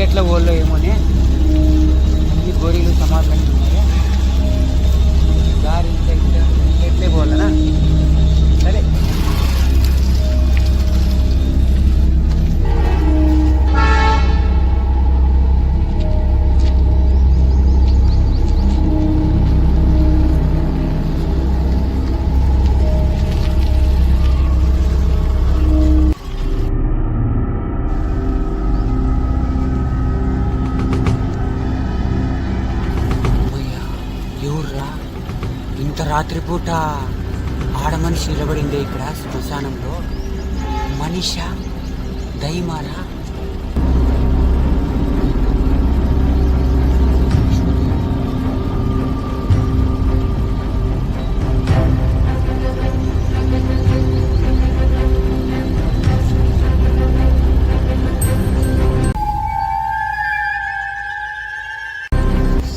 ఎట్లా పోలో ఏమోనే అన్ని గోరీలు సమాధానం ఉన్నాయి. దారి ఎట్లే పోవాలనా? సరే ఇంత రాత్రిపూట ఆడ మనిషి నిలబడిందే ఇక్కడ శ్మశానంలో. మనిష దైమారా?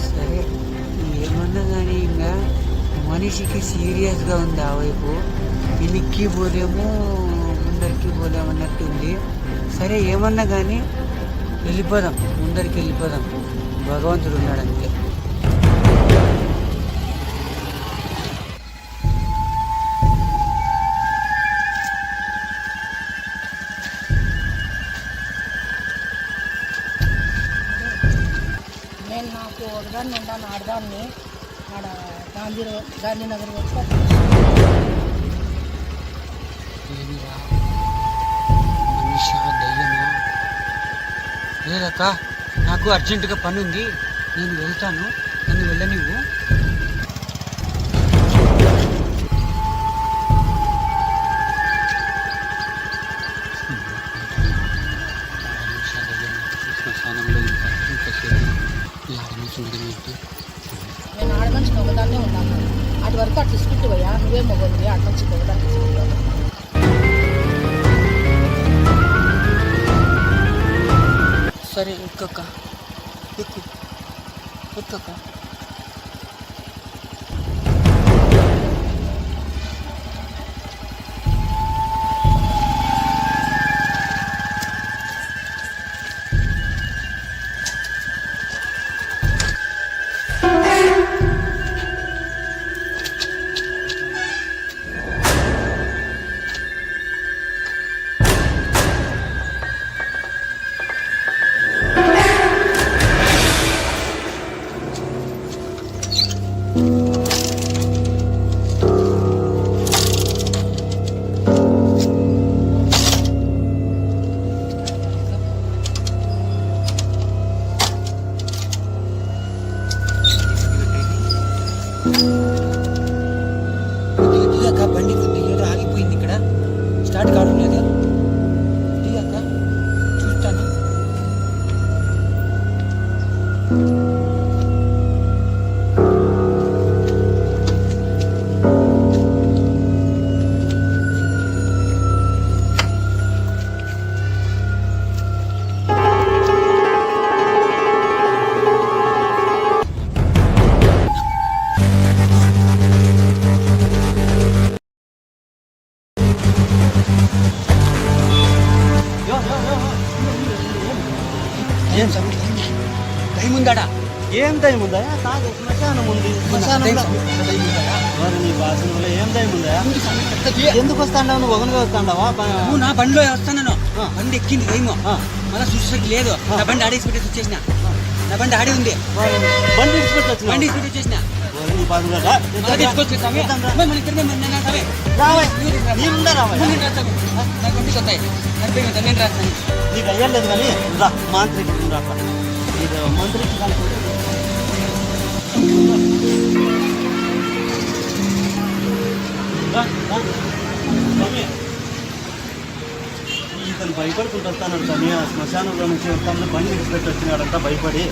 సరే ఏమన్నా కానీ ఇంకా మనిషికి సీరియస్గా ఉంది. ఆ వైపు వెనక్కి పోలేము ముందరికి పోలేము అన్నట్టుంది. సరే ఏమన్నా కానీ వెళ్ళిపోదాం, ముందరికి వెళ్ళిపోదాం. భగవంతుడు ఉన్నాడు అంతే. నేను నాకు ఒకదాన్ని ఉండాను, ఆడదాన్ని ఆడ గాంధీనగర్ వచ్చి మనిషా దయ్యమా? లేదక్క, నాకు అర్జెంటుగా పని ఉంది, నేను వెళ్తాను, నన్ను వెళ్ళనివ్వు. శ్మశానంలో నేను ఆడమనిషిని ఒకదాన్నే ఉన్నాను. అటు వరకు అటు తీసుకుంటూ పోయా, నువ్వే మొగలివి అటు నుంచి ఒకదాన్ని తీసుకుంటాను. సరే ఎక్కక్క, ఎక్కు ఎక్కక్క. బండి కొద్దిగా ఏదో ఆగిపోయింది ఇక్కడ, స్టార్ట్ కావడం లేదు. దిగాక చూస్తాను. ఏం టైం ఉందాడా? ఏం టైం ఉందా? కాదు, శ్మశానం ఉంది. మరి నీ భాషలో ఏం టైం ఉందా? ఎందుకు వస్తాండావు? నువ్వు ఒకరిగా వస్తాండావా? నువ్వు నా బండిలో వస్తాను. బండి ఎక్కింది ఏమో, మళ్ళీ చూసేకి లేదు. నా బండి ఆడేసి పెట్టి వచ్చేసిన. నా బండి ఆడి ఉంది. బండి ఇచ్చిపెట్టి బండి ఇచ్చి వచ్చేసిన. నీ భాషలో నీకు అయ్యలేదు కానీ రా మాంత్రికి రాక నీకు మంత్రికి ఇతను భయపడుకుంటూ వస్తాను స్వామి. ఆ శ్మశానంలో నుంచి వస్తాను, బండి విడిచిపెట్టి వచ్చినాడంతా భయపడి.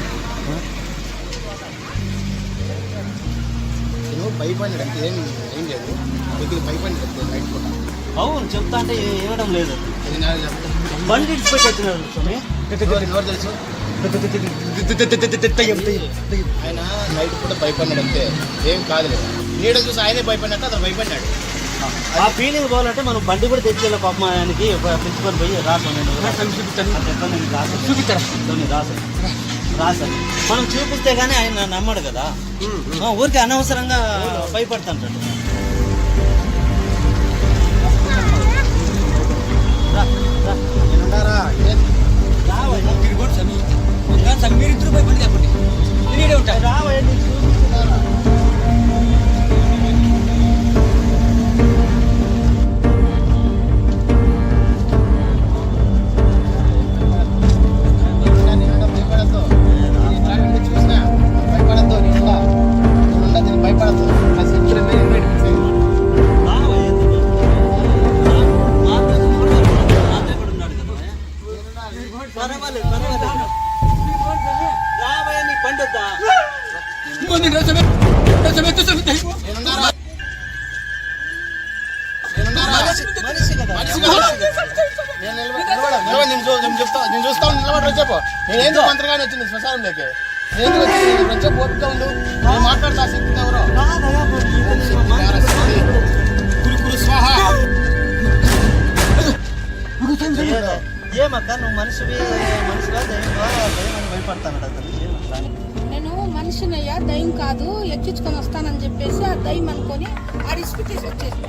భయపడినాడు అంటే ఏం లేదు, మీకు భయపడినాడు నైట్ పూట. అవును చెప్తా అంటే ఏమడం లేదు. బండి విడిచిపెట్టి వచ్చినాడు స్వామి. ఎవరు తెలుసు? ఆయన నైట్ పూట భయపడినాడు అంతే, ఏం కాదులేదు. నీడ చూసి ఆయనే భయపడినట్టు అతను భయపడినాడు. ఆ ఫీలింగ్ పోవాలంటే మనం బండి కూడా తెచ్చేయాలి పాపం ఆయనకి పిలుచుకొని పోయి రాసాను నేను రాసాను మనం చూపిస్తే కానీ ఆయన నమ్మడు కదా ఊరికి అనవసరంగా భయపడుతుంటాడు మీరిద్దరు భయపడి చెప్పండి నేనే ఉంటాను రావయ్య నేను చూస్తాను నిలబడి చెప్పు నేనేందు మంత్రిగానే వచ్చింది శ్మశానంలోకి నేను వచ్చి ఓపిక ఉండు నేను మాట్లాడతా శక్తి ఎవరో ఏమక్క నువ్వు మనిషిగా దయ్యంగా భయపడతాను నేను మనిషినయ్యా దయ్యం కాదు ఎక్కించుకొని వస్తానని చెప్పేసి ఆ దయ్యం అనుకొని ఆ డిస్పిటీస్ వచ్చేసి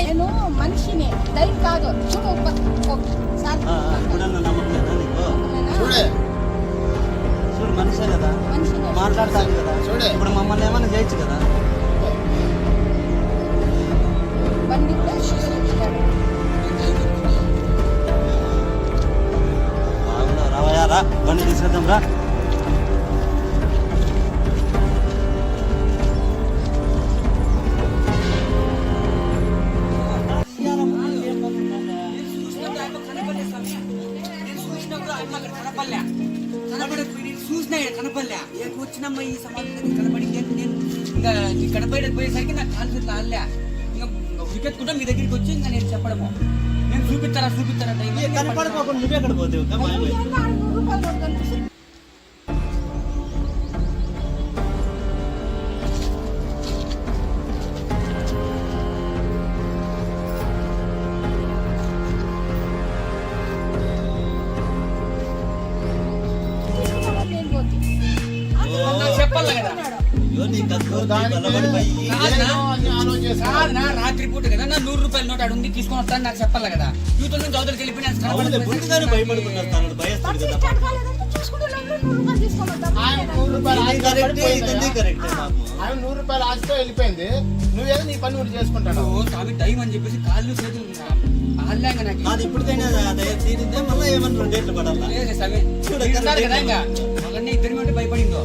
నేను మనిషిని దయ్యం కాదు చూడు మనిషే కదా మాట్లాడతాను కదా చూడే ఇప్పుడు మమ్మల్ని ఏమైనా చేయొచ్చు కదా బండి కూడా రావయా రా బండి తీసుకెళ్దాం రా చూసినా కనపల్లా వచ్చినమ్మా ఈ సమాజం కనపడి నేను ఇంకా కనపడేది పోయేసరికి నాకు కాలు తాళ్ళా ఇంకా వికెట్ కూడా మీ దగ్గరికి వచ్చి ఇంకా నేను చెప్పడము నేను చూపిస్తారా కనపడకపోకుండా నువ్వే ఎక్కడ పోతావు రాత్రి పూట కదా నా 100 రూపాయల నోట్ అడుగుంది తీసుకొని వస్తాను నాకు చెప్పాలి కదా యూత్ నుంచి అవతలకి వెళ్ళిపోయినా ఆయన 100 రూపాయలు ఆశతో వెళ్ళిపోయింది నువ్వేదో నీ పని కూడా చేసుకుంటాను స్వామి టైం అని చెప్పేసి కాళ్ళు చేతులు ఆడలేక నాకు అది ఇప్పటికైనా తీరిందే మళ్ళీ ఏమన్నా 2 డేట్లు పడాలి మగన్ని ఇద్దరి మంటే భయపడిందో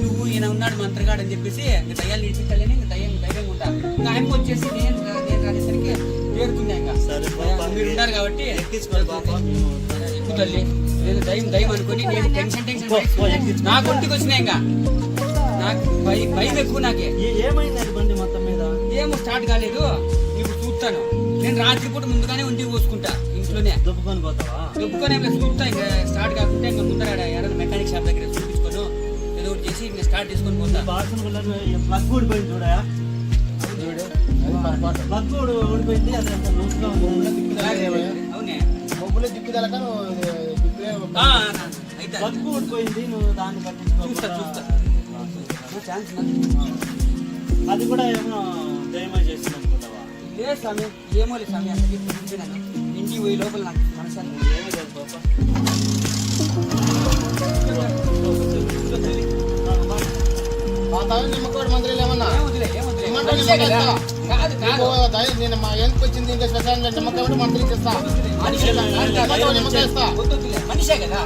నువ్వు ఈయన ఉన్నాడు మంత్రగాడు అని చెప్పేసి ఇంకా దయ్యాలు నేర్పించాలని ఇంకా ధైర్యంగా ఉంటా ఇంకా ఆయన వచ్చేసి నేను రాసేసరికి పేరుతుంది ఇంకా మీరు ఉన్నారు కాబట్టి ఎక్కువ తల్లి నేను దయ్యం అనుకుని నేను టెన్షన్ నాకు ఒంటికి వచ్చినాయి ఇంకా నాకు భయం ఎక్కువ నాకే ఏమైంది బండి మొత్తం మీద ఏమో స్టార్ట్ కాలేదు ఇప్పుడు చూస్తాను నేను రాత్రి పూట ముందుగానే ఒంటికి పోసుకుంటా ఇంట్లోనే దుబ్బుకొని పోతావా దుబ్బుకొని ఏమైనా చూస్తా ఇంకా స్టార్ట్ కాకుంటే ఇంకా ముందర ఎవరైనా మెకానిక్ షాప్ దగ్గర చూపించుకోను ఏదో ఒకటి చేసి ఇంకా స్టార్ట్ చేసుకొని పోతా ప్లగ్ ఊడిపోయింది చూడా ప్లగ్ ఊడిపోయింది అది అంత లూజ్గా ఉంది అవునే మొబ్బులే దిక్కుదలక ప్లగ్ ఊడిపోయింది నువ్వు దాన్ని చూస్తా ఛాన్స్ అది కూడా ఏమో దయమా చేసింది అనుకుంటావా లేదు స్వామి ఏమో లేదు స్వామి అంత చెప్పి ఇంటికి పోయి లోపల నాకు మనసాన్ని ఏమీ లేదు పాప నిమ్మకోటి మంత్రులు ఏమన్నా నేను మా ఎందుకు వచ్చింది ఇంకా శ్మశానంలో నిమ్మకాయ మంత్రి ఇస్తా మనిషే కదా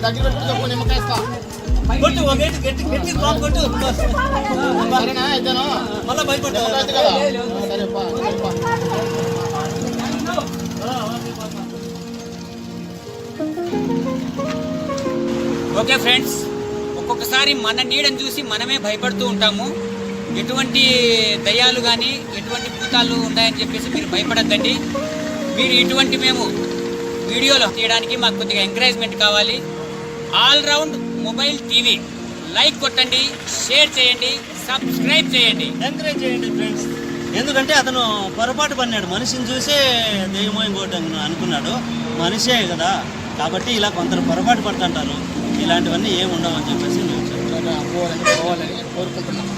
దగ్గర పెట్టుకుని చెప్పు నిమ్మకాయ ఇస్తా సరేనా అయితేను మళ్ళీ భయపడ్డా కదా సరే ఓకే ఫ్రెండ్స్ ఒక్కొక్కసారి మన నీడని చూసి మనమే భయపడుతూ ఉంటాము ఎటువంటి దయ్యాలు కానీ ఎటువంటి భూతాలు ఉన్నాయని చెప్పేసి మీరు భయపడద్దండి మీరు ఇటువంటి మేము వీడియోలు తీయడానికి మాకు కొద్దిగా ఎంకరేజ్మెంట్ కావాలి all round mobile TV like కొట్టండి, షేర్ చేయండి, సబ్స్క్రైబ్ చేయండి, ఎంకరేజ్ చేయండి ఫ్రెండ్స్. ఎందుకంటే అతను పొరపాటు పడినాడు, మనిషిని చూసే దెయ్యమో ఇంకోటి అనుకున్నాడు. మనిషే కదా, కాబట్టి ఇలా కొందరు పొరపాటు పడుతుంటారు. ఇలాంటివన్నీ ఏమి ఉండవు అని చెప్పేసి నేను పోవాలని కోరుకుంటున్నాను.